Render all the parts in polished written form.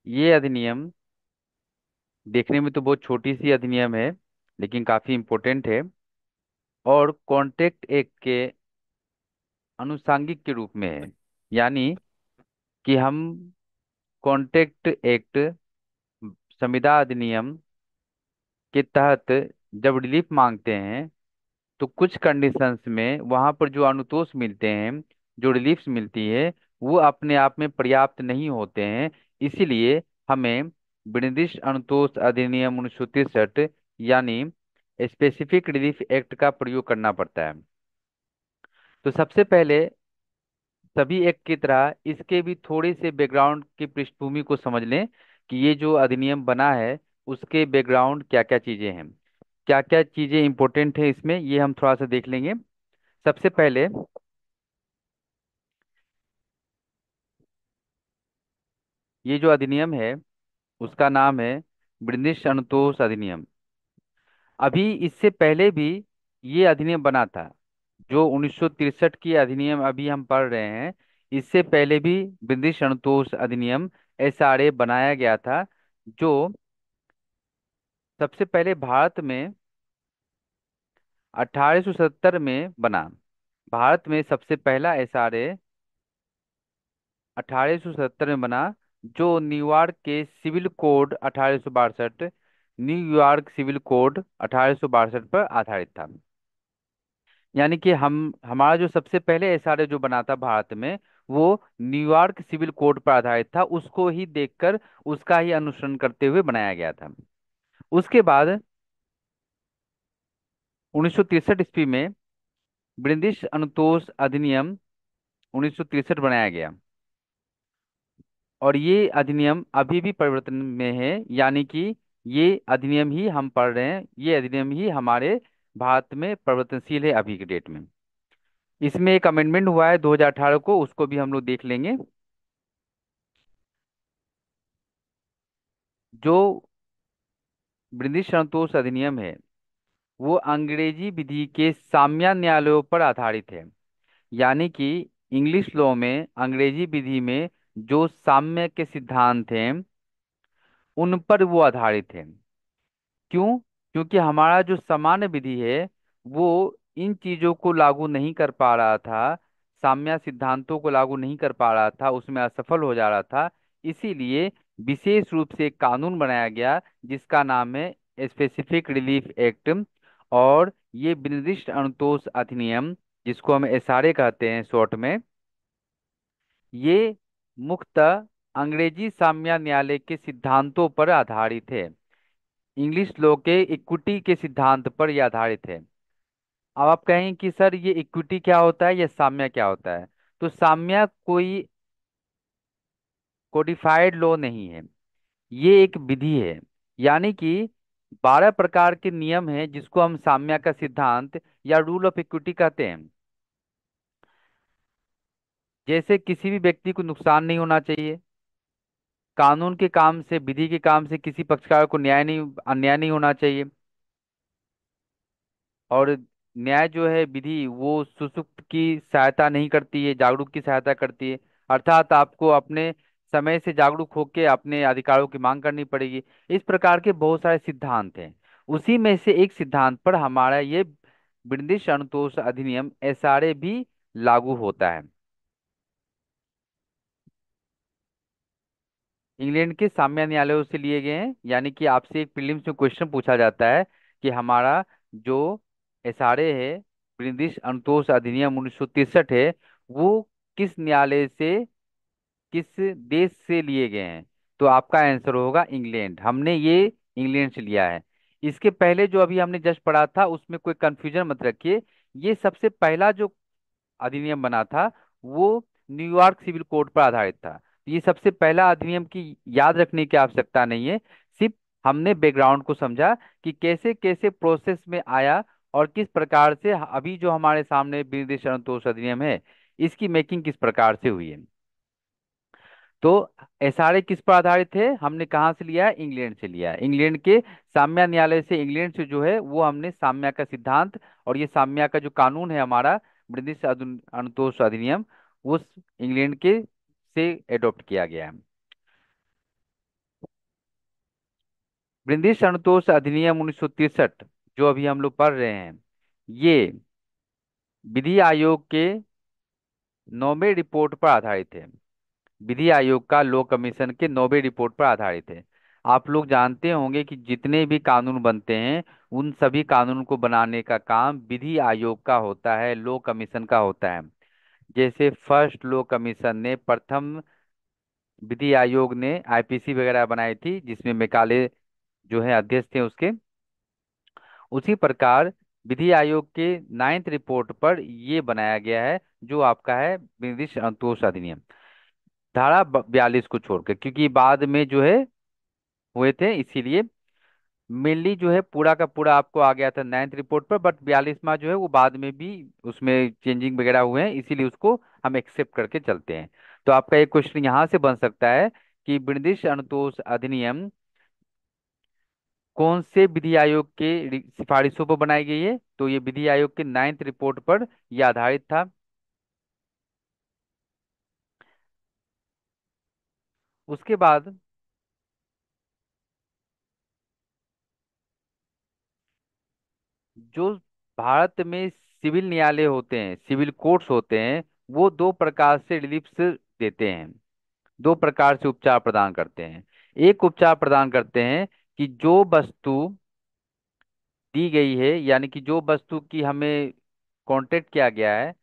ये अधिनियम देखने में तो बहुत छोटी सी अधिनियम है, लेकिन काफी इम्पोर्टेंट है। और कॉन्ट्रैक्ट एक्ट के अनुषांगिक के रूप में है। यानी कि हम कॉन्ट्रैक्ट एक्ट, संविदा अधिनियम के तहत जब रिलीफ मांगते हैं, तो कुछ कंडीशंस में वहां पर जो अनुतोष मिलते हैं, जो रिलीफ्स मिलती है, वो अपने आप में पर्याप्त नहीं होते हैं। इसीलिए हमें विनिर्दिष्ट अनुतोष अधिनियम 1963 यानी स्पेसिफिक रिलीफ एक्ट का प्रयोग करना पड़ता है। तो सबसे पहले सभी एक्ट की तरह इसके भी थोड़े से बैकग्राउंड की पृष्ठभूमि को समझ लें कि ये जो अधिनियम बना है उसके बैकग्राउंड क्या क्या चीजें हैं, क्या क्या चीजें इंपॉर्टेंट है इसमें, ये हम थोड़ा सा देख लेंगे। सबसे पहले ये जो अधिनियम है उसका नाम है ब्रिटिश अनुतोष अधिनियम। अभी इससे पहले भी ये अधिनियम बना था। जो 1963 की अधिनियम अभी हम पढ़ रहे हैं, इससे पहले भी ब्रिटिश अनुतोष अधिनियम एसआरए बनाया गया था, जो सबसे पहले भारत में 1870 में बना। भारत में सबसे पहला एसआरए 1870 में बना, जो न्यूयॉर्क के civil code 1862, New York civil code 1862 पर आधारित था। यानी कि हम हमारा जो सबसे पहले एसआरए जो बना था भारत में, वो न्यूयॉर्क सिविल कोड पर आधारित था। उसको ही देखकर, उसका ही अनुसरण करते हुए बनाया गया था। उसके बाद 1963 ईस्वी में ब्रिटिश अनुतोष अधिनियम 1963 बनाया गया। और ये अधिनियम अभी भी परिवर्तन में है। यानी कि ये अधिनियम ही हम पढ़ रहे हैं, ये अधिनियम ही हमारे भारत में परिवर्तनशील है अभी के डेट में। इसमें एक अमेंडमेंट हुआ है 2018 को, उसको भी हम लोग देख लेंगे। जो ब्रिटिश संतोष अधिनियम है, वो अंग्रेजी विधि के साम्य न्यायालयों पर आधारित है। यानी कि इंग्लिश लॉ में, अंग्रेजी विधि में जो साम्य के सिद्धांत हैं, उन पर वो आधारित है। क्यों? क्योंकि हमारा जो सामान्य विधि है, वो इन चीजों को लागू नहीं कर पा रहा था, साम्य सिद्धांतों को लागू नहीं कर पा रहा था, उसमें असफल हो जा रहा था। इसीलिए विशेष रूप से एक कानून बनाया गया जिसका नाम है स्पेसिफिक रिलीफ एक्ट। और ये विनिर्दिष्ट अनुतोष अधिनियम, जिसको हम एसआरए कहते हैं शॉर्ट में, ये मुख्यतः अंग्रेजी साम्य न्यायालय के सिद्धांतों पर आधारित है। इंग्लिश लॉ के इक्विटी के सिद्धांत पर यह आधारित है। अब आप कहेंगे कि सर ये इक्विटी क्या होता है या साम्य क्या होता है? तो साम्य कोई कोडिफाइड लॉ नहीं है, ये एक विधि है। यानी कि 12 प्रकार के नियम हैं जिसको हम साम्य का सिद्धांत या रूल ऑफ इक्विटी कहते हैं। जैसे किसी भी व्यक्ति को नुकसान नहीं होना चाहिए, कानून के काम से, विधि के काम से किसी पक्षकार को अन्याय नहीं होना चाहिए। और न्याय जो है, विधि, वो सुसुप्त की सहायता नहीं करती है, जागरूक की सहायता करती है। अर्थात आपको अपने समय से जागरूक होकर अपने अधिकारों की मांग करनी पड़ेगी। इस प्रकार के बहुत सारे सिद्धांत हैं। उसी में से एक सिद्धांत पर हमारा ये ब्रिटिश अनुतोष अधिनियम एसआरए भी लागू होता है। इंग्लैंड के साम्य न्यायालयों से लिए गए हैं। यानी कि आपसे एक प्रीलिम्स में क्वेश्चन पूछा जाता है कि हमारा जो एसआरए है, ब्रिटिश अनुतोष अधिनियम 1963 है, वो किस न्यायालय से, किस देश से लिए गए हैं? तो आपका आंसर होगा इंग्लैंड। हमने ये इंग्लैंड से लिया है। इसके पहले जो अभी हमने जस्ट पढ़ा था, उसमें कोई कंफ्यूजन मत रखिए। ये सबसे पहला जो अधिनियम बना था, वो न्यूयॉर्क सिविल कोड पर आधारित था। ये सबसे पहला अधिनियम की याद रखने की आवश्यकता नहीं है। सिर्फ हमने बैकग्राउंड को समझा कि कैसे कैसे प्रोसेस में आया और किस प्रकार से अभी जो हमारे सामने विनिर्देश अनुतोष अधिनियम है, इसकी मेकिंग किस प्रकार से हुई है। तो एसआरए किस पर आधारित है? हमने कहाँ से लिया है? इंग्लैंड से लिया है। इंग्लैंड के साम्य न्यायालय से, इंग्लैंड से जो है वो हमने साम्य का सिद्धांत और ये साम्य का जो कानून है हमारा ब्रिटिश अनुतोष अधिनियम, वो इंग्लैंड के से एडॉप्ट किया गया है। वृद्धि संतोष अधिनियम 1963 जो अभी हम लोग पढ़ रहे हैं, ये विधि आयोग के 9वें रिपोर्ट पर आधारित है। विधि आयोग का लॉ कमीशन के 9वें रिपोर्ट पर आधारित है। आप लोग जानते होंगे कि जितने भी कानून बनते हैं, उन सभी कानून को बनाने का काम विधि आयोग का होता है, लॉ कमीशन का होता है। जैसे फर्स्ट लॉ कमीशन ने, प्रथम विधि आयोग ने आईपीसी वगैरह बनाई थी, जिसमें मेकाले जो है अध्यक्ष थे उसके। उसी प्रकार विधि आयोग के 9th रिपोर्ट पर ये बनाया गया है, जो आपका है विधि संतोष अधिनियम, धारा 42 को छोड़कर, क्योंकि बाद में जो है हुए थे, इसीलिए मेनली जो है पूरा का पूरा आपको आ गया था 9th रिपोर्ट पर, बट 42वां जो है वो बाद में भी उसमें चेंजिंग वगैरह हुए हैं, इसीलिए उसको हम एक्सेप्ट करके चलते हैं। तो आपका एक क्वेश्चन यहाँ से बन सकता है कि ब्रिटिश अनुतोष अधिनियम कौन से विधि आयोग के सिफारिशों पर बनाई गई है? तो ये विधि आयोग के 9th रिपोर्ट पर यह आधारित था। उसके बाद जो भारत में सिविल न्यायालय होते हैं, सिविल कोर्ट्स होते हैं, वो दो प्रकार से रिलीफ्स देते हैं, दो प्रकार से उपचार प्रदान करते हैं। एक उपचार प्रदान करते हैं कि जो वस्तु दी गई है, यानी कि जो वस्तु की हमें कॉन्ट्रैक्ट किया गया है,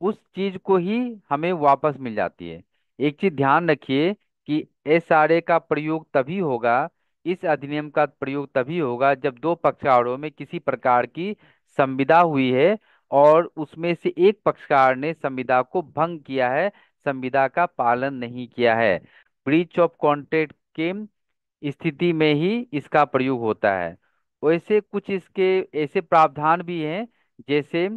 उस चीज को ही हमें वापस मिल जाती है। एक चीज ध्यान रखिए कि एसआरए का प्रयोग तभी होगा, इस अधिनियम का प्रयोग तभी होगा जब दो पक्षकारों में किसी प्रकार की संविदा हुई है और उसमें से एक पक्षकार ने संविदा को भंग किया है, संविदा का पालन नहीं किया है। ब्रीच ऑफ कॉन्ट्रैक्ट के स्थिति में ही इसका प्रयोग होता है। वैसे कुछ इसके ऐसे प्रावधान भी हैं, जैसे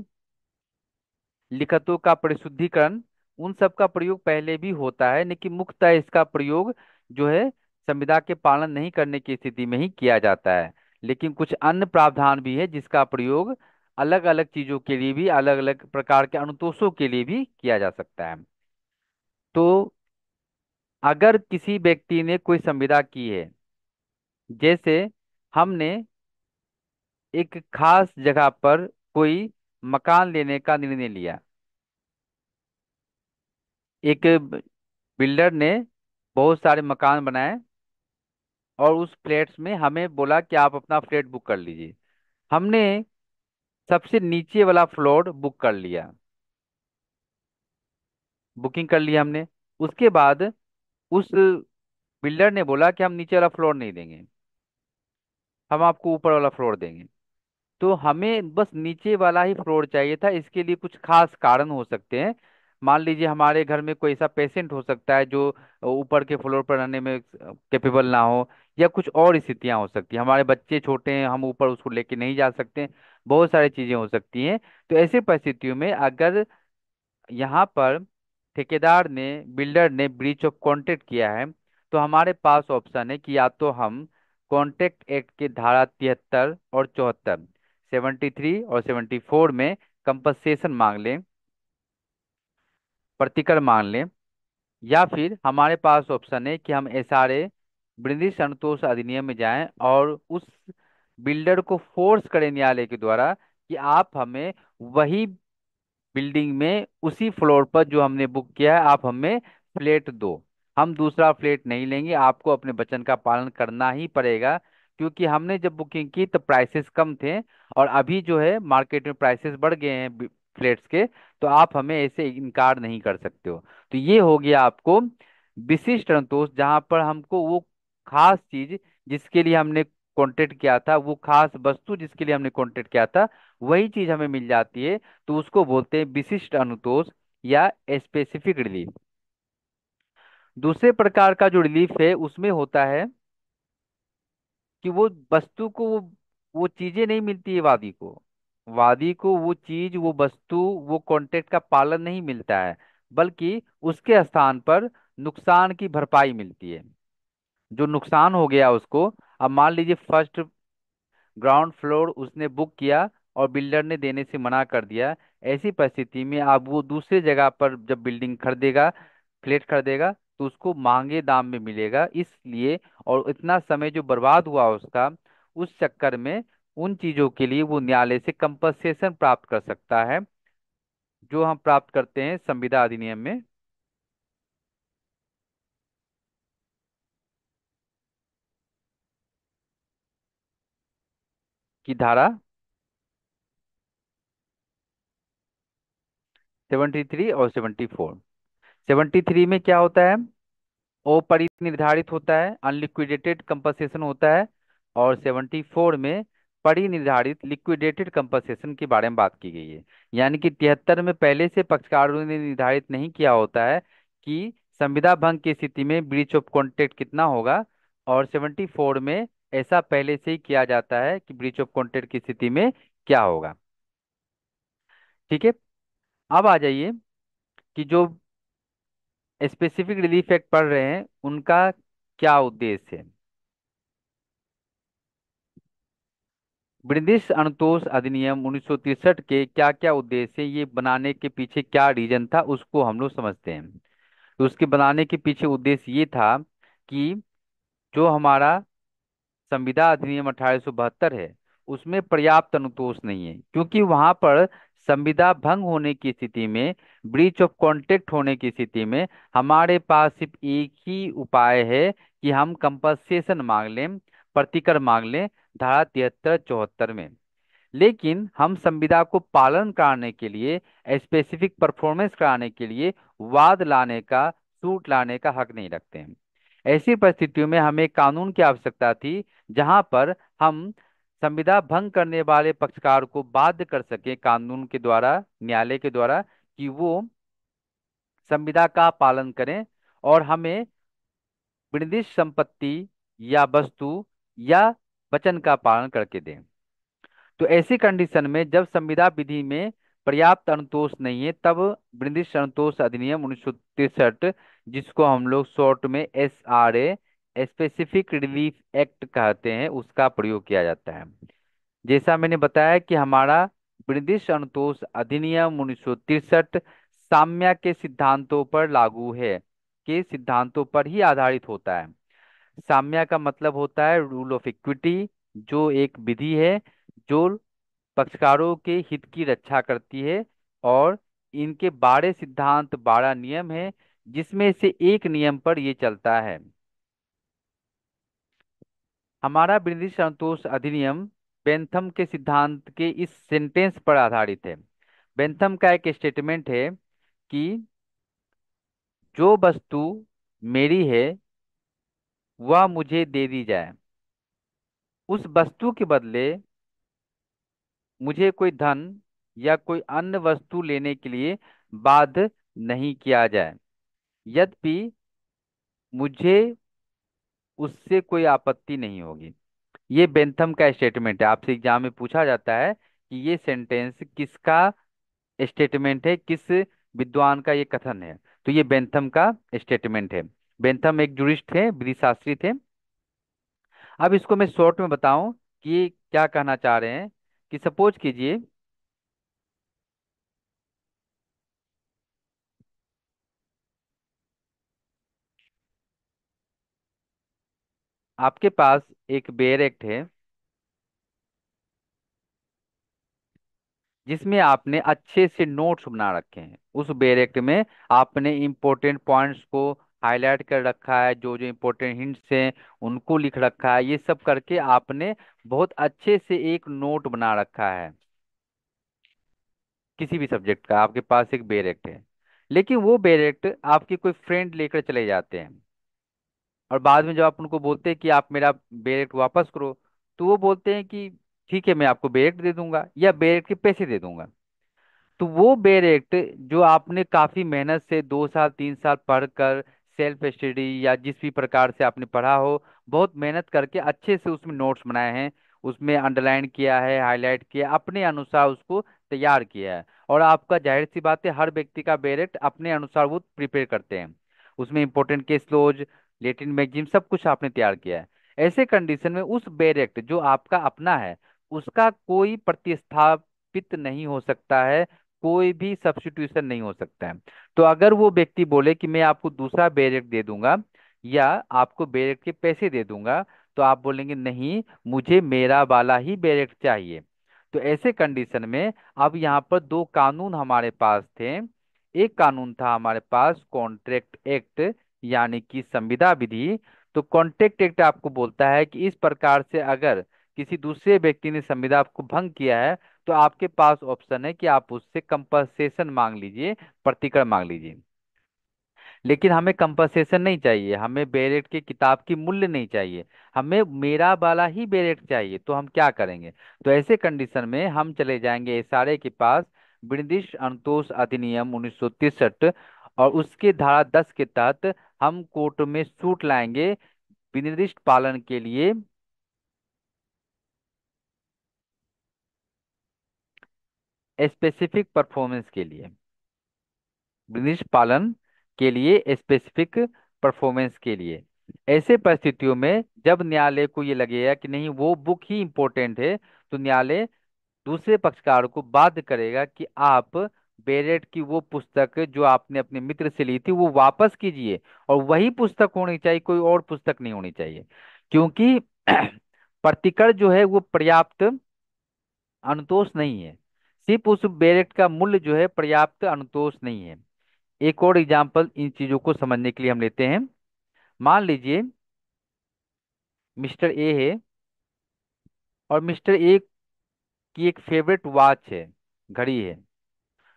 लिखतों का परिशुद्धिकरण, उन सब का प्रयोग पहले भी होता है, लेकिन मुख्यतः इसका प्रयोग जो है संविदा के पालन नहीं करने की स्थिति में ही किया जाता है। लेकिन कुछ अन्य प्रावधान भी है जिसका प्रयोग अलग अलग चीजों के लिए भी, अलग अलग प्रकार के अनुतोषों के लिए भी किया जा सकता है। तो अगर किसी व्यक्ति ने कोई संविदा की है, जैसे हमने एक खास जगह पर कोई मकान लेने का निर्णय लिया, एक बिल्डर ने बहुत सारे मकान बनाए और उस फ्लैट्स में हमें बोला कि आप अपना फ्लैट बुक कर लीजिए। हमने सबसे नीचे वाला फ्लोर बुक कर लिया, बुकिंग कर लिया हमने। उसके बाद उस बिल्डर ने बोला कि हम नीचे वाला फ्लोर नहीं देंगे, हम आपको ऊपर वाला फ्लोर देंगे। तो हमें बस नीचे वाला ही फ्लोर चाहिए था। इसके लिए कुछ खास कारण हो सकते हैं। मान लीजिए हमारे घर में कोई ऐसा पेशेंट हो सकता है जो ऊपर के फ्लोर पर रहने में कैपेबल ना हो, या कुछ और स्थितियां हो सकती हैं, हमारे बच्चे छोटे हैं, हम ऊपर उसको लेके नहीं जा सकते, बहुत सारी चीजें हो सकती हैं। तो ऐसे परिस्थितियों में अगर यहाँ पर ठेकेदार ने, बिल्डर ने ब्रीच ऑफ कॉन्ट्रैक्ट किया है, तो हमारे पास ऑप्शन है कि या तो हम कॉन्ट्रैक्ट एक्ट के धारा 73 और 74, 73 और 74 में कंपनसेशन मांग लें, प्रतिकर मांग लें, या फिर हमारे पास ऑप्शन है कि हम एसआरए बृहद संतोष अधिनियम में जाएं और उस बिल्डर को फोर्स करें न्यायालय के द्वारा कि आप हमें वही बिल्डिंग में उसी फ्लोर पर जो हमने बुक किया है आप हमें फ्लैट दो। हम दूसरा फ्लैट नहीं लेंगे, आपको अपने वचन का पालन करना ही पड़ेगा, क्योंकि हमने जब बुकिंग की तो प्राइसेस कम थे और अभी जो है मार्केट में प्राइसेस बढ़ गए हैं फ्लैट्स के। तो आप हमें ऐसे इनकार नहीं कर सकते हो। तो ये हो गया आपको विशिष्ट संतोष, जहां पर हमको वो खास चीज जिसके लिए हमने कॉन्ट्रैक्ट किया था, वो खास वस्तु जिसके लिए हमने कॉन्ट्रैक्ट किया था, वही चीज हमें मिल जाती है। तो उसको बोलते हैं विशिष्ट अनुतोष या स्पेसिफिक रिलीफ। दूसरे प्रकार का जो रिलीफ है उसमें होता है कि वो वस्तु को, वो चीजें नहीं मिलती है वादी को, वादी को वो चीज, वो वस्तु, वो कॉन्ट्रैक्ट का पालन नहीं मिलता है, बल्कि उसके स्थान पर नुकसान की भरपाई मिलती है। जो नुकसान हो गया उसको, अब मान लीजिए फर्स्ट ग्राउंड फ्लोर उसने बुक किया और बिल्डर ने देने से मना कर दिया, ऐसी परिस्थिति में अब वो दूसरे जगह पर जब बिल्डिंग खरीदेगा, फ्लैट खरीदेगा, तो उसको महंगे दाम में मिलेगा, इसलिए। और इतना समय जो बर्बाद हुआ उसका, उस चक्कर में उन चीजों के लिए वो न्यायालय से कंपनसेशन प्राप्त कर सकता है, जो हम प्राप्त करते हैं संविदा अधिनियम में। की धारा 73 और 74। 73 में क्या होता है? वो परिनिर्धारित होता है, अनलिक्विडेटेड कंपनसेशन होता है। और 74 में परिनिर्धारित लिक्विडेटेड कंपनसेशन के बारे में बात की गई है। यानी कि 73 में पहले से पक्षकारों ने निर्धारित नहीं किया होता है कि संविदा भंग की स्थिति में ब्रीच ऑफ कॉन्ट्रैक्ट कितना होगा। और 74 में ऐसा पहले से ही किया जाता है कि ब्रीच ऑफ कॉन्ट्रैक्ट की स्थिति में क्या होगा। ठीक है। अब आ जाइए कि जो स्पेसिफिक रिलीफ एक्ट पढ़ रहे हैं उनका क्या उद्देश्य है। ब्रिटिश अनुतोष अधिनियम 1963 के क्या क्या उद्देश्य है, ये बनाने के पीछे क्या रीजन था, उसको हम लोग समझते हैं। तो उसके बनाने के पीछे उद्देश्य ये था कि जो हमारा संविदा अधिनियम 1872 है, उसमें पर्याप्त अनुतोष नहीं है, क्योंकि वहां पर संविदा भंग होने की स्थिति में, ब्रीच ऑफ कॉन्ट्रैक्ट होने की स्थिति में हमारे पास सिर्फ एक ही उपाय है कि हम कंपनसेशन मांग लें, प्रतिकर मांग लें, धारा 73 74 में। लेकिन हम संविदा को पालन कराने के लिए, स्पेसिफिक परफॉर्मेंस कराने के लिए वाद लाने का, सूट लाने का हक नहीं रखते हैं। ऐसी परिस्थितियों में हमें कानून की आवश्यकता थी, जहां पर हम संविदा भंग करने वाले पक्षकार को बाध्य कर सके कानून के द्वारा, न्यायालय के द्वारा, कि वो संविदा का पालन करें और हमें विनिर्दिष्ट संपत्ति या वस्तु या वचन का पालन करके दें। तो ऐसी कंडीशन में जब संविदा विधि में पर्याप्त अनुतोष नहीं है, तब ब्रिटिश अनुतोष अधिनियम 1963, जिसको हम लोग शॉर्ट में SRA, स्पेसिफिक रिलीफ एक्ट कहते हैं, उसका प्रयोग किया जाता है। जैसा मैंने बताया कि हमारा ब्रिटिश अनुतोष अधिनियम 1963 साम्या के सिद्धांतों पर लागू है, के सिद्धांतों पर ही आधारित होता है। साम्या का मतलब होता है रूल ऑफ इक्विटी, जो एक विधि है जो पक्षकारों के हित की रक्षा करती है। और इनके 12 सिद्धांत, 12 नियम हैं, जिसमें से एक नियम पर ये चलता है। हमारा ब्रिटिश संतोष अधिनियम बेंथम के सिद्धांत के इस सेंटेंस पर आधारित है। बेंथम का एक स्टेटमेंट है कि जो वस्तु मेरी है वह मुझे दे दी जाए, उस वस्तु के बदले मुझे कोई धन या कोई अन्य वस्तु लेने के लिए बाध्य नहीं किया जाए, यद्यपि मुझे उससे कोई आपत्ति नहीं होगी। ये बेंथम का स्टेटमेंट है। आपसे एग्जाम में पूछा जाता है कि ये सेंटेंस किसका स्टेटमेंट है, किस विद्वान का ये कथन है, तो ये बेंथम का स्टेटमेंट है। बेंथम एक जुरिस्ट थे, विधि शास्त्री थे। अब इसको मैं शॉर्ट में बताऊं कि ये क्या कहना चाह रहे हैं। कि सपोज कीजिए आपके पास एक बेयर एक्ट है, जिसमें आपने अच्छे से नोट्स बना रखे हैं। उस बेरेक्ट में आपने इम्पोर्टेंट पॉइंट्स को हाईलाइट कर रखा है, जो जो इम्पोर्टेंट हिंट्स हैं उनको लिख रखा है। ये सब करके आपने बहुत अच्छे से एक नोट बना रखा है। किसी भी सब्जेक्ट का आपके पास एक बेरेक्ट है, लेकिन वो बेरेक्ट आपके कोई फ्रेंड लेकर चले जाते हैं, और बाद में जब आप उनको बोलते हैं कि आप मेरा बेरेक्ट वापस करो, तो वो बोलते हैं कि ठीक है, मैं आपको बेरेक्ट दे दूंगा या बेरेक्ट के पैसे दे दूंगा। तो वो बेरेक्ट जो आपने काफी मेहनत से 2 साल 3 साल पढ़कर, सेल्फ स्टडी या जिस भी प्रकार से आपने पढ़ा हो, बहुत मेहनत करके अच्छे से उसमें नोट्स बनाए हैं, उसमें अंडरलाइन किया है, हाईलाइट किया, अपने अनुसार उसको तैयार किया है। और आपका जाहिर सी बात है, हर व्यक्ति का बेरेक्ट अपने अनुसार वो प्रिपेयर करते हैं। उसमें important case laws, Latin magazine, सब कुछ आपने तैयार किया है। ऐसे कंडीशन में उस बेरेक्ट जो आपका अपना है, उसका कोई प्रतिस्थापित नहीं हो सकता है, कोई भी सब्स्टिट्यूशन नहीं हो सकता है। तो अगर वो व्यक्ति बोले कि मैं आपको दूसरा बेरेट दे दूंगा या आपको बेरेट के पैसे दे दूंगा, तो आप बोलेंगे नहीं, मुझे मेरा वाला ही बेरेट चाहिए। तो ऐसे कंडीशन में अब यहाँ पर दो कानून हमारे पास थे। एक कानून था हमारे पास कॉन्ट्रैक्ट एक्ट, यानी कि संविदा विधि। तो कॉन्ट्रैक्ट एक्ट आपको बोलता है कि इस प्रकार से अगर किसी दूसरे व्यक्ति ने संविदा को भंग किया है, तो आपके पास ऑप्शन है कि आप उससे कंपनसेशन मांग लीजिए, प्रतिकर मांग लीजिए। लेकिन हमें कंपनसेशन नहीं चाहिए, हमें बेरेट की किताब की मूल्य नहीं चाहिए, हमें मेरा वाला ही बेरेट चाहिए। तो हम क्या करेंगे? तो ऐसे कंडीशन में हम चले जाएंगे एसआरए के पास, ब्रिटिश अनुतोष अधिनियम 1963, और उसके धारा 10 के तहत हम कोर्ट में सूट लाएंगे विनिर्दिष्ट पालन के लिए, स्पेसिफिक परफॉर्मेंस के लिए, ब्रिटिश पालन के लिए, स्पेसिफिक परफॉर्मेंस के लिए। ऐसे परिस्थितियों में जब न्यायालय को ये लगेगा कि नहीं वो बुक ही इम्पोर्टेंट है, तो न्यायालय दूसरे पक्षकार को बाध्य करेगा कि आप बेरेट की वो पुस्तक जो आपने अपने मित्र से ली थी वो वापस कीजिए, और वही पुस्तक होनी चाहिए, कोई और पुस्तक नहीं होनी चाहिए। क्योंकि प्रतिकर जो है वो पर्याप्त अनुतोष नहीं है, सिर्फ उस बेरेट का मूल्य जो है पर्याप्त अनुतोष नहीं है। एक और एग्जाम्पल इन चीजों को समझने के लिए हम लेते हैं। मान लीजिए मिस्टर ए है, और मिस्टर ए की एक फेवरेट वॉच है, घड़ी है,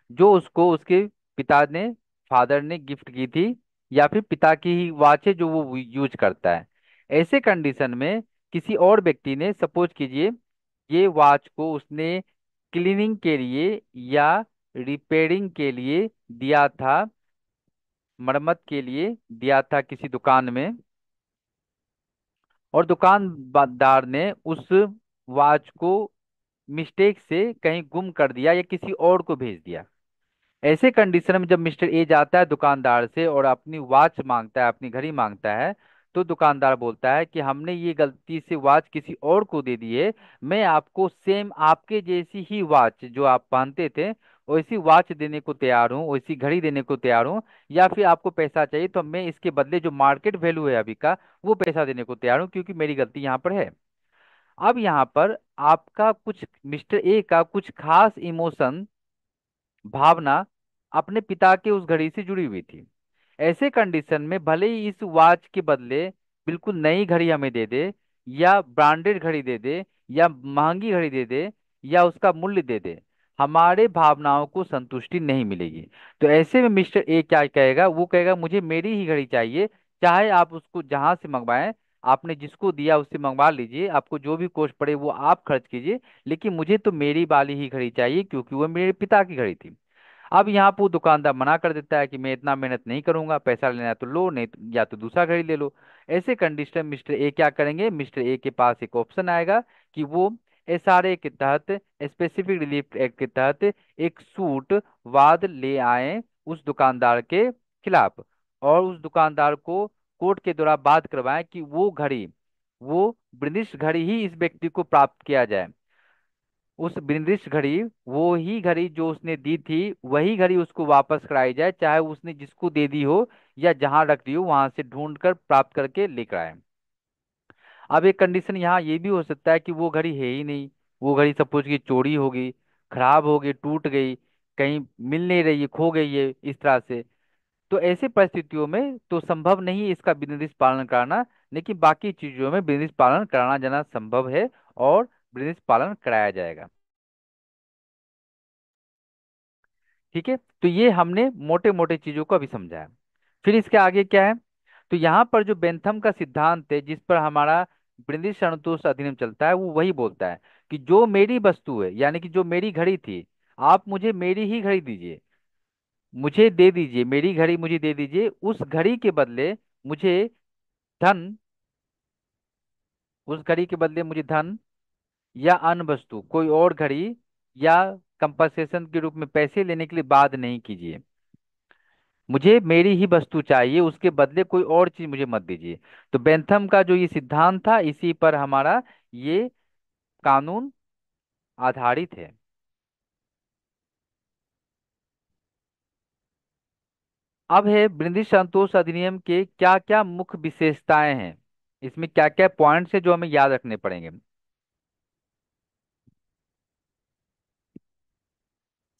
जो उसको उसके पिता ने, फादर ने गिफ्ट की थी, या फिर पिता की ही वॉच है जो वो यूज करता है। ऐसे कंडीशन में किसी और व्यक्ति ने, सपोज कीजिए, ये वॉच को उसने क्लीनिंग के लिए या रिपेयरिंग के लिए दिया था, मरम्मत के लिए दिया था किसी दुकान में, और दुकानदार ने उस वॉच को मिस्टेक से कहीं गुम कर दिया या किसी और को भेज दिया। ऐसे कंडीशन में जब मिस्टर ए जाता है दुकानदार से और अपनी वॉच मांगता है, अपनी घड़ी मांगता है, तो दुकानदार बोलता है कि हमने ये गलती से वॉच किसी और को दे दी है, मैं आपको सेम आपके जैसी ही वॉच जो आप पहनते थे वैसी वॉच देने को तैयार हूँ, वैसी घड़ी देने को तैयार हूँ, या फिर आपको पैसा चाहिए तो मैं इसके बदले जो मार्केट वैल्यू है अभी का वो पैसा देने को तैयार हूँ, क्योंकि मेरी गलती यहाँ पर है। अब यहाँ पर आपका कुछ, मिस्टर ए का कुछ खास इमोशन, भावना अपने पिता के उस घड़ी से जुड़ी हुई थी। ऐसे कंडीशन में भले ही इस वॉच के बदले बिल्कुल नई घड़ी हमें दे दे, या ब्रांडेड घड़ी दे दे, या महंगी घड़ी दे दे, या उसका मूल्य दे दे, हमारे भावनाओं को संतुष्टि नहीं मिलेगी। तो ऐसे में मिस्टर ए क्या कहेगा? वो कहेगा मुझे मेरी ही घड़ी चाहिए, चाहे आप उसको जहां से मंगवाएं, आपने जिसको दिया उससे मंगवा लीजिए, आपको जो भी कॉस्ट पड़े वो आप खर्च कीजिए, लेकिन मुझे तो मेरी वाली ही घड़ी चाहिए, क्योंकि वो मेरे पिता की घड़ी थी। अब यहाँ पर वो दुकानदार मना कर देता है कि मैं इतना मेहनत नहीं करूंगा, पैसा लेना है तो लो, नहीं या तो दूसरा घड़ी ले लो। ऐसे कंडीशन में मिस्टर ए क्या करेंगे? मिस्टर ए के पास एक ऑप्शन आएगा कि वो एसआरए के तहत, स्पेसिफिक रिलीफ एक्ट के तहत एक सूट वाद ले आए उस दुकानदार के खिलाफ, और उस दुकानदार को कोर्ट के द्वारा बात करवाएं कि वो घड़ी, वो ब्रिटिश घड़ी ही इस व्यक्ति को प्राप्त किया जाए। उस ब्रिटिश घड़ी, वो ही घड़ी जो उसने दी थी वही घड़ी उसको वापस कराई जाए, चाहे उसने जिसको दे दी हो या जहां रख दी हो वहां से ढूंढ कर प्राप्त करके लेकर आए। अब एक कंडीशन यहाँ ये भी हो सकता है कि वो घड़ी है ही नहीं, वो घड़ी सपोज की चोरी हो गई, खराब हो गई, टूट गई, कहीं मिल नहीं रही है, खो गई है इस तरह से। तो ऐसे परिस्थितियों में तो संभव नहीं है इसका विनिर्दिष्ट पालन कराना, लेकिन बाकी चीजों में विनिर्दिष्ट पालन कराना जाना संभव है, और विनिर्दिष्ट पालन कराया जाएगा। ठीक है, तो ये हमने मोटे मोटे चीजों को अभी समझा है। फिर इसके आगे क्या है? तो यहाँ पर जो बेंथम का सिद्धांत है जिस पर हमारा ब्रिटिश अनुतोष अधिनियम चलता है, वो वही बोलता है कि जो मेरी वस्तु है, यानी कि जो मेरी घड़ी थी, आप मुझे मेरी ही घड़ी दीजिए, मुझे दे दीजिए, मेरी घड़ी मुझे दे दीजिए, उस घड़ी के बदले मुझे धन, उस घड़ी के बदले मुझे धन या अन्य वस्तु, कोई और घड़ी, या कंपनसेशन के रूप में पैसे लेने के लिए बाध्य नहीं कीजिए, मुझे मेरी ही वस्तु चाहिए, उसके बदले कोई और चीज मुझे मत दीजिए। तो बेंथम का जो ये सिद्धांत था, इसी पर हमारा ये कानून आधारित है। अब है बृंदी संतोष अधिनियम के क्या क्या मुख्य विशेषताएं हैं, इसमें क्या क्या पॉइंट्स है जो हमें याद रखने पड़ेंगे।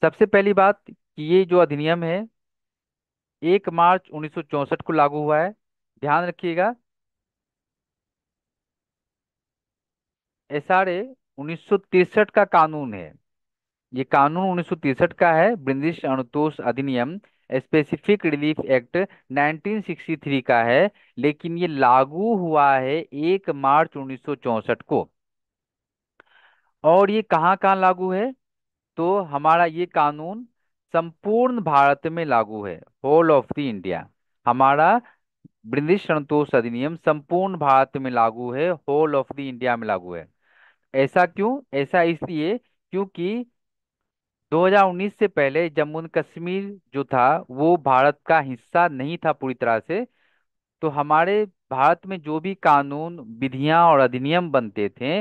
सबसे पहली बात कि ये जो अधिनियम है 1 मार्च 1964 को लागू हुआ है, ध्यान रखिएगा। एसआरए 1963 का कानून है, ये कानून 1963 का है। ब्रिटिश अनुतोष अधिनियम स्पेसिफिक रिलीफ एक्ट 1963 का है, लेकिन ये लागू हुआ है 1 मार्च 1964 को। और ये कहाँ कहाँ लागू है, तो हमारा ये कानून संपूर्ण भारत में लागू है, होल ऑफ द इंडिया। हमारा ब्रिटिश संतोष अधिनियम संपूर्ण भारत में लागू है, होल ऑफ द इंडिया में लागू है। ऐसा क्यों, ऐसा इसलिए क्योंकि 2019 से पहले जम्मू एंड कश्मीर जो था वो भारत का हिस्सा नहीं था पूरी तरह से। तो हमारे भारत में जो भी कानून विधियां और अधिनियम बनते थे,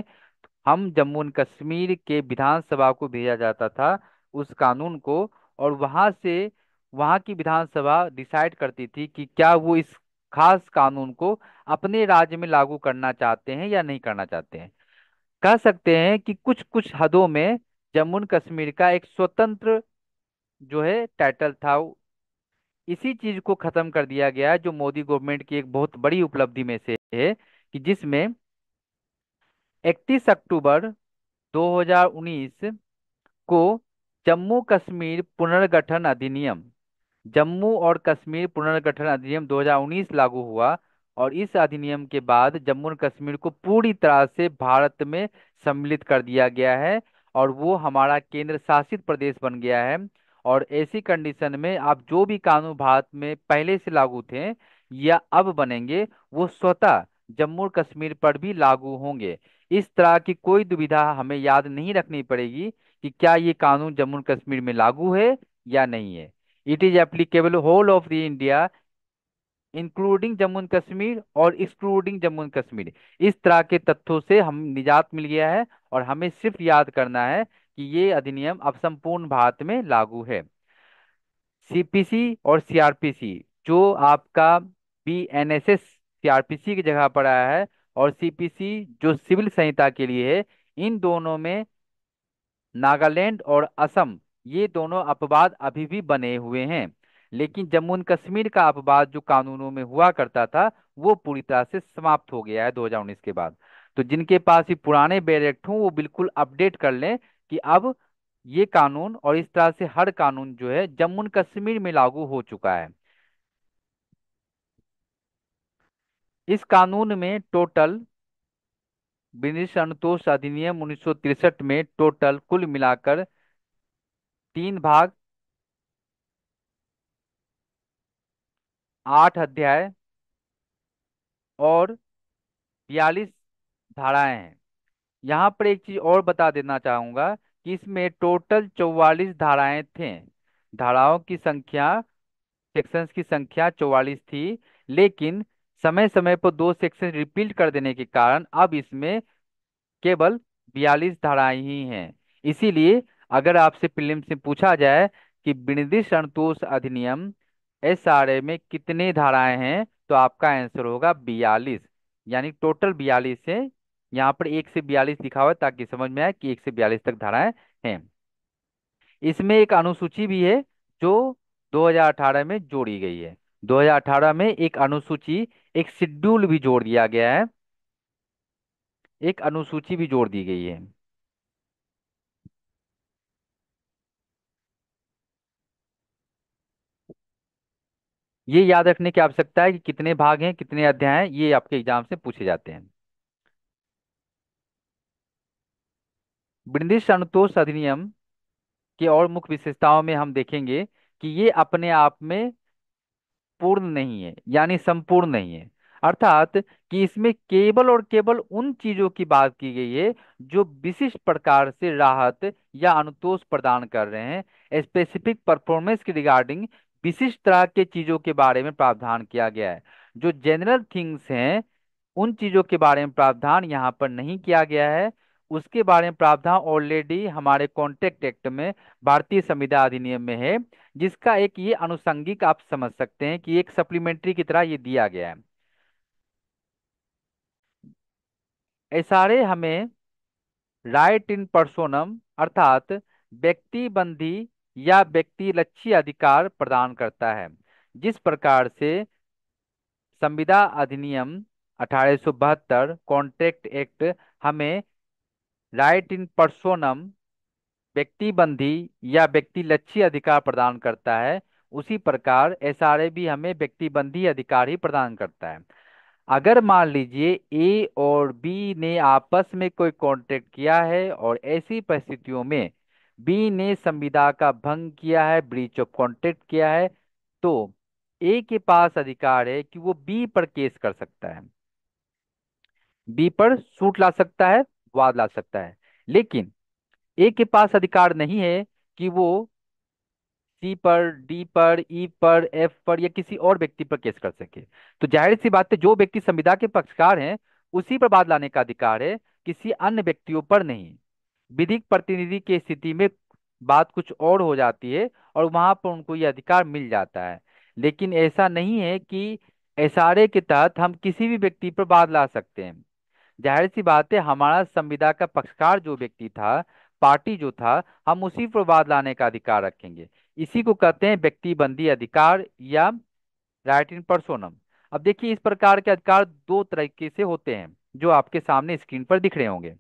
हम जम्मू एंड कश्मीर के विधानसभा को भेजा जाता था उस कानून को। और वहां से वहां की विधानसभा डिसाइड करती थी कि क्या वो इस खास कानून को अपने राज्य में लागू करना चाहते हैं या नहीं करना चाहते हैं। कह सकते हैं कि कुछ कुछ हदों में जम्मू एंड कश्मीर का एक स्वतंत्र जो है टाइटल था। इसी चीज को खत्म कर दिया गया है, जो मोदी गवर्नमेंट की एक बहुत बड़ी उपलब्धि में से है, कि जिसमें 31 अक्टूबर 2019 को जम्मू कश्मीर पुनर्गठन अधिनियम, जम्मू और कश्मीर पुनर्गठन अधिनियम 2019 लागू हुआ। और इस अधिनियम के बाद जम्मू और कश्मीर को पूरी तरह से भारत में सम्मिलित कर दिया गया है, और वो हमारा केंद्र शासित प्रदेश बन गया है। और ऐसी कंडीशन में आप जो भी कानून भारत में पहले से लागू थे या अब बनेंगे, वो स्वतः जम्मू और कश्मीर पर भी लागू होंगे। इस तरह की कोई दुविधा हमें याद नहीं रखनी पड़ेगी कि क्या ये कानून जम्मू और कश्मीर में लागू है या नहीं है। It is applicable whole of the India including Jammu and Kashmir और एक्सक्लूडिंग जम्मू एंड कश्मीर। इस तरह के तथ्यों से हम निजात मिल गया है, और हमें सिर्फ याद करना है कि ये अधिनियम अब संपूर्ण भारत में लागू है। सीपीसी और सीआरपीसी, जो आपका बीएनएसएस सीआरपीसी की जगह पर आया है, और सीपीसी जो सिविल संहिता के लिए है, इन दोनों में नागालैंड और असम, ये दोनों अपवाद अभी भी बने हुए हैं। लेकिन जम्मू एंड कश्मीर का अपवाद जो कानूनों में हुआ करता था वो पूरी तरह से समाप्त हो गया है 2019 के बाद। तो जिनके पास ये पुराने बैरिएक्ट हों वो बिल्कुल अपडेट कर लें कि अब ये कानून और इस तरह से हर कानून जो है जम्मू एंड कश्मीर में लागू हो चुका है। इस कानून में टोटल ब्रिटिश अनुतोष अधिनियम 1963 में टोटल कुल मिलाकर 3 भाग, 8 अध्याय और 42 धाराएं हैं। यहाँ पर एक चीज और बता देना चाहूंगा कि इसमें टोटल 44 धाराएं थे। धाराओं की संख्या, सेक्शंस की संख्या 44 थी, लेकिन समय समय पर 2 सेक्शन रिपीट कर देने के कारण अब इसमें केवल 42 धाराएं ही हैं। इसीलिए अगर आपसे प्रीलिम्स में पूछा जाए कि विनिर्दिष्ट संतोष अधिनियम एसआरए में कितने धाराएं हैं, तो आपका आंसर होगा 42। यानी टोटल 42 है। यहाँ पर 1 से 42 लिखा हुआ है ताकि समझ में आए कि 1 से 42 तक धाराएं हैं। इसमें एक अनुसूची भी है जो 2018 में जोड़ी गई है। 2018 में एक अनुसूची, एक शेड्यूल भी जोड़ दिया गया है, एक अनुसूची भी जोड़ दी गई है। ये याद रखने की आवश्यकता है कि कितने भाग हैं, कितने अध्याय हैं, ये आपके एग्जाम से पूछे जाते हैं। ब्रिटिश अनुतोष अधिनियम की और मुख्य विशेषताओं में हम देखेंगे कि ये अपने आप में पूर्ण नहीं है, यानी संपूर्ण नहीं है। अर्थात कि इसमें केवल और केवल उन चीजों की बात की गई है जो विशिष्ट प्रकार से राहत या अनुतोष प्रदान कर रहे हैं। स्पेसिफिक परफॉर्मेंस की रिगार्डिंग विशिष्ट तरह के चीजों के बारे में प्रावधान किया गया है। जो जनरल थिंग्स हैं उन चीजों के बारे में प्रावधान यहाँ पर नहीं किया गया है। उसके बारे में प्रावधान ऑलरेडी हमारे कॉन्ट्रैक्ट एक्ट में, भारतीय संविदा अधिनियम में है, जिसका एक ये अनुषंगिक आप समझ सकते हैं कि एक सप्लीमेंट्री की तरह ये दिया गया है। एसआरए हमें राइट इन पर्सोनम अर्थात व्यक्ति बंधी या व्यक्ति लक्षी अधिकार प्रदान करता है। जिस प्रकार से संविदा अधिनियम 1872 कॉन्ट्रैक्ट एक्ट हमें राइट इन पर्सोनम व्यक्ति बंधी या व्यक्ति लक्षी अधिकार प्रदान करता है, उसी प्रकार एसआरए भी हमें व्यक्ति बंधी अधिकार ही प्रदान करता है। अगर मान लीजिए ए और बी ने आपस में कोई कॉन्ट्रैक्ट किया है और ऐसी परिस्थितियों में बी ने संविदा का भंग किया है, ब्रीच ऑफ कॉन्ट्रैक्ट किया है, तो ए के पास अधिकार है कि वो बी पर केस कर सकता है, बी पर सूट ला सकता है, वाद ला सकता है। लेकिन ए के पास अधिकार नहीं है कि वो सी पर, डी पर, ई पर, एफ पर या किसी और व्यक्ति पर केस कर सके। तो जाहिर सी बात है जो व्यक्ति संविदा के पक्षकार हैं उसी पर वाद लाने का अधिकार है, किसी अन्य व्यक्तियों पर नहीं। विधिक प्रतिनिधि की स्थिति में बात कुछ और हो जाती है और वहां पर उनको ये अधिकार मिल जाता है। लेकिन ऐसा नहीं है कि एसआरए के तहत हम किसी भी व्यक्ति पर वाद ला सकते हैं। जाहिर सी बात है हमारा संविदा का पक्षकार जो व्यक्ति था, पार्टी जो था, हम उसी पर वाद लाने का अधिकार रखेंगे। इसी को कहते हैं व्यक्ति बंदी अधिकार या राइट इन पर्सोनम। अब देखिए इस प्रकार के अधिकार दो तरीके से होते हैं जो आपके सामने स्क्रीन पर दिख रहे होंगे।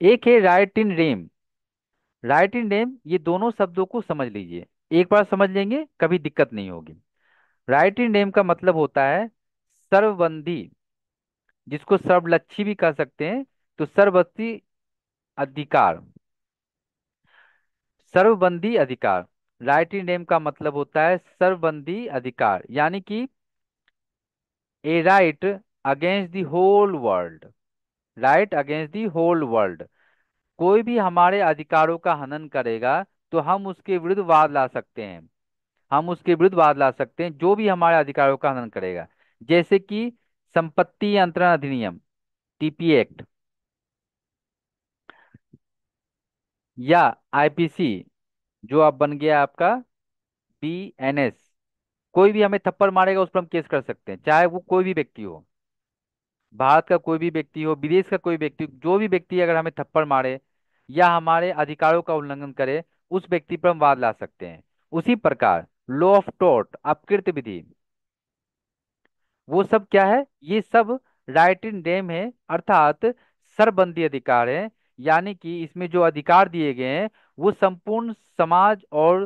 एक है right in rem. Right in rem, ये दोनों शब्दों को समझ लीजिए, एक बार समझ लेंगे कभी दिक्कत नहीं होगी। राइट इन रेम का मतलब होता है सर्वबंधी, जिसको सर्वलक्षी भी कह सकते हैं। तो सर्वबंधी अधिकार, सर्वबंधी अधिकार, राइट इन नेम का मतलब होता है सर्वबंधी अधिकार, यानी कि a right against the whole world. Right against the whole world, कोई भी हमारे अधिकारों का हनन करेगा तो हम उसके विरुद्ध वाद ला सकते हैं। हम उसके विरुद्ध वाद ला सकते हैं जो भी हमारे अधिकारों का हनन करेगा। जैसे कि संपत्ति अंतरण अधिनियम, टीपी एक्ट, या आईपीसी जो अब बन गया आपका बीएनएस। कोई भी हमें थप्पड़ मारेगा उस पर हम केस कर सकते हैं, चाहे वो कोई भी व्यक्ति हो, भारत का कोई भी व्यक्ति हो, विदेश का कोई व्यक्ति हो, जो भी व्यक्ति अगर हमें थप्पड़ मारे या हमारे अधिकारों का उल्लंघन करे उस व्यक्ति पर हम वाद ला सकते हैं। उसी प्रकार लॉ ऑफ टोर्ट, अपकृत्य विधि, वो सब क्या है, ये सब राइट इन डेम है, अर्थात सरबंदी अधिकार है। यानी कि इसमें जो अधिकार दिए गए हैं वो संपूर्ण समाज और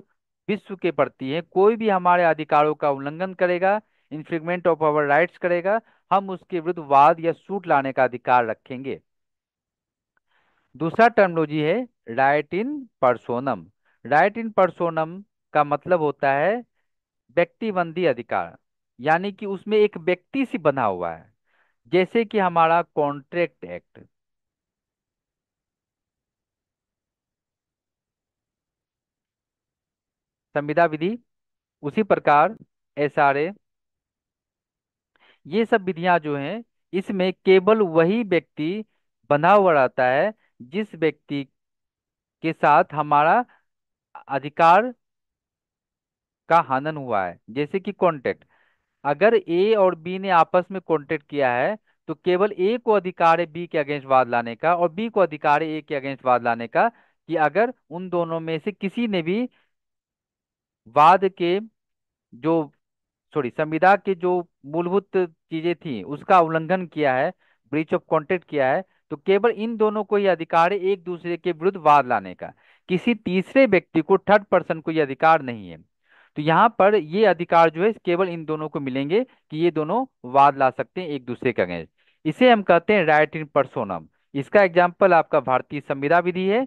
विश्व के प्रति है। कोई भी हमारे अधिकारों का उल्लंघन करेगा, इन्फ्रिंगमेंट ऑफ आवर राइट्स करेगा, हम उसके विरुद्ध वाद या सूट लाने का अधिकार रखेंगे। दूसरा टर्मिनोलॉजी है राइट इन पर्सोनम। राइट इन पर्सोनम का मतलब होता है व्यक्तिबंदी अधिकार, यानी कि उसमें एक व्यक्ति से बना हुआ है। जैसे कि हमारा कॉन्ट्रैक्ट एक्ट, संविदा विधि, उसी प्रकार एसआरए, ये सब विधियां जो हैं इसमें केवल वही व्यक्ति बंधा हुआ रहता है जिस व्यक्ति के साथ हमारा अधिकार का हनन हुआ है। जैसे कि कॉन्ट्रैक्ट, अगर ए और बी ने आपस में कॉन्ट्रैक्ट किया है तो केवल ए को अधिकार है बी के अगेंस्ट वाद लाने का और बी को अधिकार है ए के अगेंस्ट वाद लाने का, कि अगर उन दोनों में से किसी ने भी वाद के जो, सॉरी, संविदा के जो मूलभूत चीजें थी उसका उल्लंघन किया है, ब्रीच ऑफ कॉन्ट्रैक्ट किया है, तो केवल इन दोनों को ये अधिकार है एक दूसरे के विरुद्ध वाद लाने का। किसी तीसरे व्यक्ति को, थर्ड पर्सन को ये अधिकार नहीं है। तो यहाँ पर ये अधिकार जो है केवल इन दोनों को मिलेंगे कि ये दोनों वाद ला सकते हैं एक दूसरे के अगेंस्ट। इसे हम कहते हैं राइट इन पर्सोनम। इसका एग्जाम्पल आपका भारतीय संविदा विधि है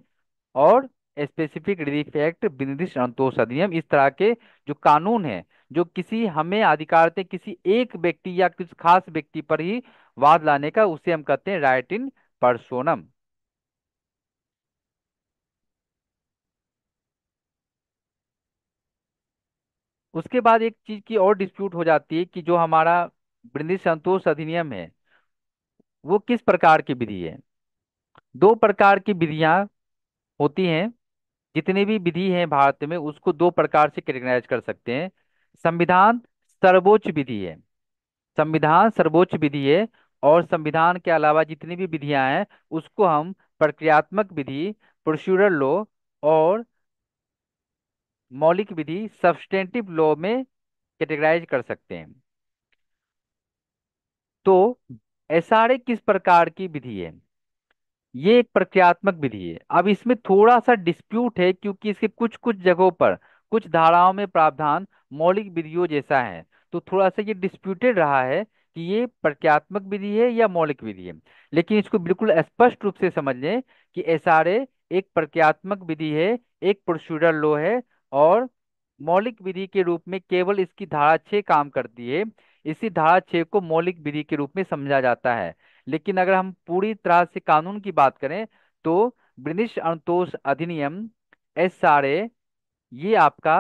और स्पेसिफिक रिलीफ एक्ट, विनिर्दिष्ट संतोष अधिनियम। इस तरह के जो कानून है जो किसी हमें अधिकार थे किसी एक व्यक्ति या किसी खास व्यक्ति पर ही वाद लाने का, उसे हम कहते हैं राइट इन पर्सोनम। उसके बाद एक चीज की और डिस्प्यूट हो जाती है कि जो हमारा विनिर्दिष्ट संतोष अधिनियम है वो किस प्रकार की विधि है। दो प्रकार की विधियां होती हैं। जितनी भी विधि हैं भारत में उसको दो प्रकार से कैटेगराइज कर सकते हैं। संविधान सर्वोच्च विधि है। संविधान सर्वोच्च विधि है। और संविधान के अलावा जितनी भी विधियां हैं उसको हम प्रक्रियात्मक विधि, प्रोसीजरल लॉ, और मौलिक विधि, सब्सटेंटिव लॉ में कैटेगराइज कर सकते हैं। तो एसआरए किस प्रकार की विधि है? ये एक प्रक्रियात्मक विधि है। अब इसमें थोड़ा सा डिस्प्यूट है क्योंकि इसके कुछ कुछ जगहों पर कुछ धाराओं में प्रावधान मौलिक विधियों जैसा है। तो थोड़ा सा ये डिस्प्यूटेड रहा है कि ये प्रक्रियात्मक विधि है या मौलिक विधि है। लेकिन इसको बिल्कुल स्पष्ट रूप से समझ लें कि एसआरए एक प्रक्रियात्मक विधि है, एक प्रोसीजरल लॉ है। और मौलिक विधि के रूप में केवल इसकी धारा 6 काम करती है। इसी धारा 6 को मौलिक विधि के रूप में समझा जाता है। लेकिन अगर हम पूरी तरह से कानून की बात करें तो ब्रिटिश असंतोष अधिनियम, एसआरए, ये आपका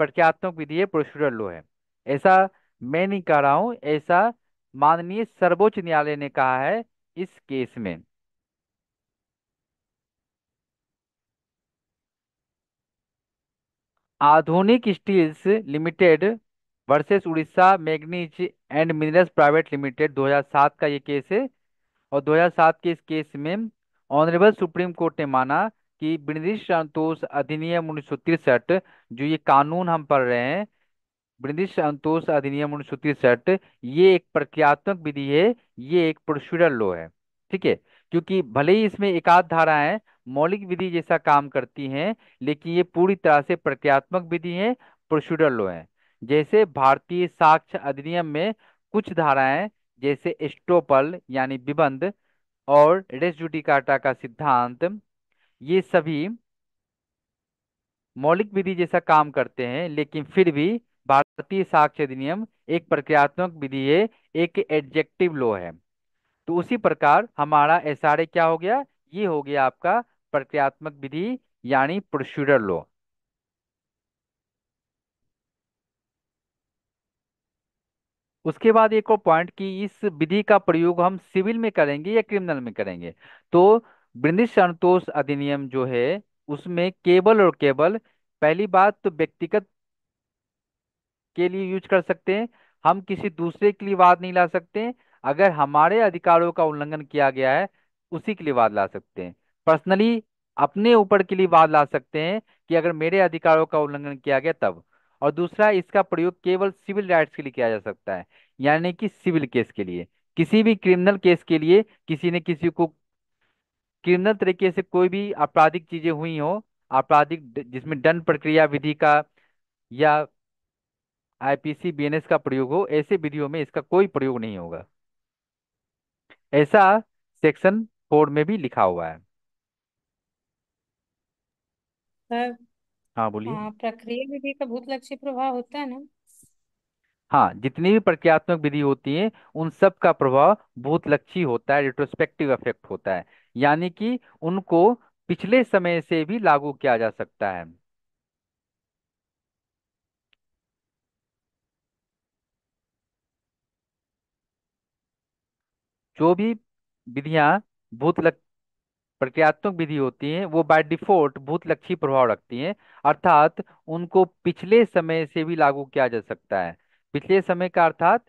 प्रक्रियात्मक विधि है, प्रोसीजरल लॉ है। ऐसा मैं नहीं कह रहा हूं, ऐसा माननीय सर्वोच्च न्यायालय ने कहा है इस केस में। Aadhunik steels limited versus Orissa manganese and minerals private limited 2007 का ये केस है। और 2007 के इस केस में ऑनरेबल सुप्रीम कोर्ट ने माना कि ब्रिटिश संतोष अधिनियम 1963, जो ये कानून हम पढ़ रहे हैं, ब्रिटिश संतोष अधिनियम 1963, ये एक प्रक्रियात्मक विधि है, ये एक प्रोसीजरल लॉ है। ठीक है। क्योंकि भले ही इसमें एक आध धाराएं मौलिक विधि जैसा काम करती हैं, लेकिन ये पूरी तरह से प्रक्रियात्मक विधि है, प्रोसीजरल लॉ है। जैसे भारतीय साक्ष्य अधिनियम में कुछ धाराएं, जैसे एस्टोपल यानी विबंध और रेस जुडिकाटा का सिद्धांत, ये सभी मौलिक विधि जैसा काम करते हैं। लेकिन फिर भी भारतीय साक्ष्य अधिनियम एक प्रक्रियात्मक विधि है, एक एडजेक्टिव लॉ है। तो उसी प्रकार हमारा एसआरए क्या हो गया? ये हो गया आपका प्रक्रियात्मक विधि यानी प्रोसीजरल लॉ। उसके बाद एक और पॉइंट कि इस विधि का प्रयोग हम सिविल में करेंगे या क्रिमिनल में करेंगे। तो ब्रिटिश संतोष अधिनियम जो है उसमें केवल और केवल, पहली बात तो व्यक्तिगत के लिए यूज कर सकते हैं। हम किसी दूसरे के लिए वाद नहीं ला सकते। अगर हमारे अधिकारों का उल्लंघन किया गया है उसी के लिए वाद ला सकते हैं। पर्सनली अपने ऊपर के लिए वाद ला सकते हैं कि अगर मेरे अधिकारों का उल्लंघन किया गया तब। और दूसरा, इसका प्रयोग केवल सिविल राइट्स के लिए किया जा सकता है, यानी कि सिविल केस के लिए। किसी भी क्रिमिनल केस के लिए किसी ने किसी को क्रिमिनल तरीके से कोई भी आपराधिक चीजें हुई हो, आपराधिक जिसमें दंड प्रक्रिया विधि का या आईपीसी बीएनएस का प्रयोग हो, ऐसे विधियों में इसका कोई प्रयोग नहीं होगा। ऐसा सेक्शन 4 में भी लिखा हुआ है। सर। हाँ बोलिए। हाँ, प्रक्रिया विधि का बहुत लक्ष्य प्रभाव होता है ना। हाँ, जितनी भी प्रक्रियात्मक विधि होती है उन सब का प्रभाव भूतलक्षी होता है, रिट्रोस्पेक्टिव इफेक्ट होता है। यानी कि उनको पिछले समय से भी लागू किया जा सकता है। जो भी विधियां भूतलक प्रक्रियात्मक विधि होती हैं वो बाय डिफॉल्ट भूतलक्षी प्रभाव रखती हैं। अर्थात उनको पिछले समय से भी लागू किया जा सकता है। पिछले समय का अर्थात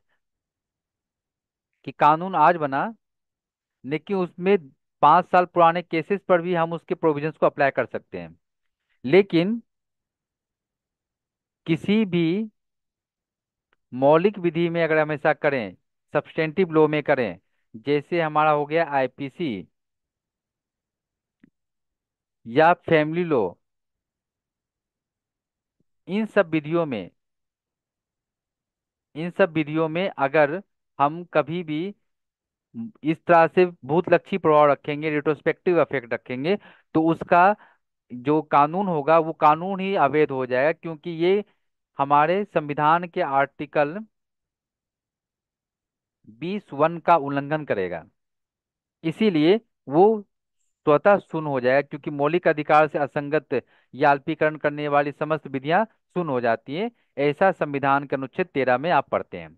कि कानून आज बना, लेकिन उसमें 5 साल पुराने केसेस पर भी हम उसके प्रोविजंस को अप्लाई कर सकते हैं। लेकिन किसी भी मौलिक विधि में अगर हम ऐसा करें, सब्सटेंटिव लॉ में करें, जैसे हमारा हो गया आईपीसी या फैमिली लॉ, इन सब विधियों में इन सब विधियों में अगर हम कभी भी इस तरह से भूतलक्षी प्रभाव रखेंगे, रिट्रोस्पेक्टिव इफेक्ट रखेंगे, तो उसका जो कानून होगा वो कानून ही अवैध हो जाएगा, क्योंकि ये हमारे संविधान के आर्टिकल 20(1) का उल्लंघन करेगा। इसीलिए वो स्वतः शून्य हो जाएगा, क्योंकि मौलिक अधिकार से असंगत या अल्पीकरण करने वाली समस्त विधियां शून्य हो जाती हैं। ऐसा संविधान के अनुच्छेद 13 में आप पढ़ते हैं।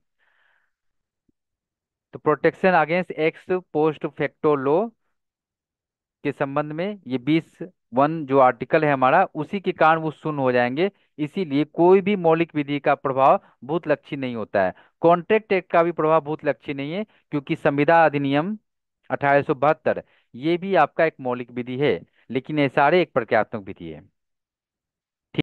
तो protection against x post facto law के संबंध में ये 20(1) जो आर्टिकल है हमारा, उसी के कारण वो शून्य हो जाएंगे। इसीलिए कोई भी मौलिक विधि का प्रभाव भूतलक्षी नहीं होता है। कॉन्ट्रैक्ट एक्ट का भी प्रभाव भूतलक्षी नहीं है, क्योंकि संविदा अधिनियम 1872 ये भी आपका एक मौलिक विधि है, लेकिन ये सारे एक प्रक्रियात्मक विधि है।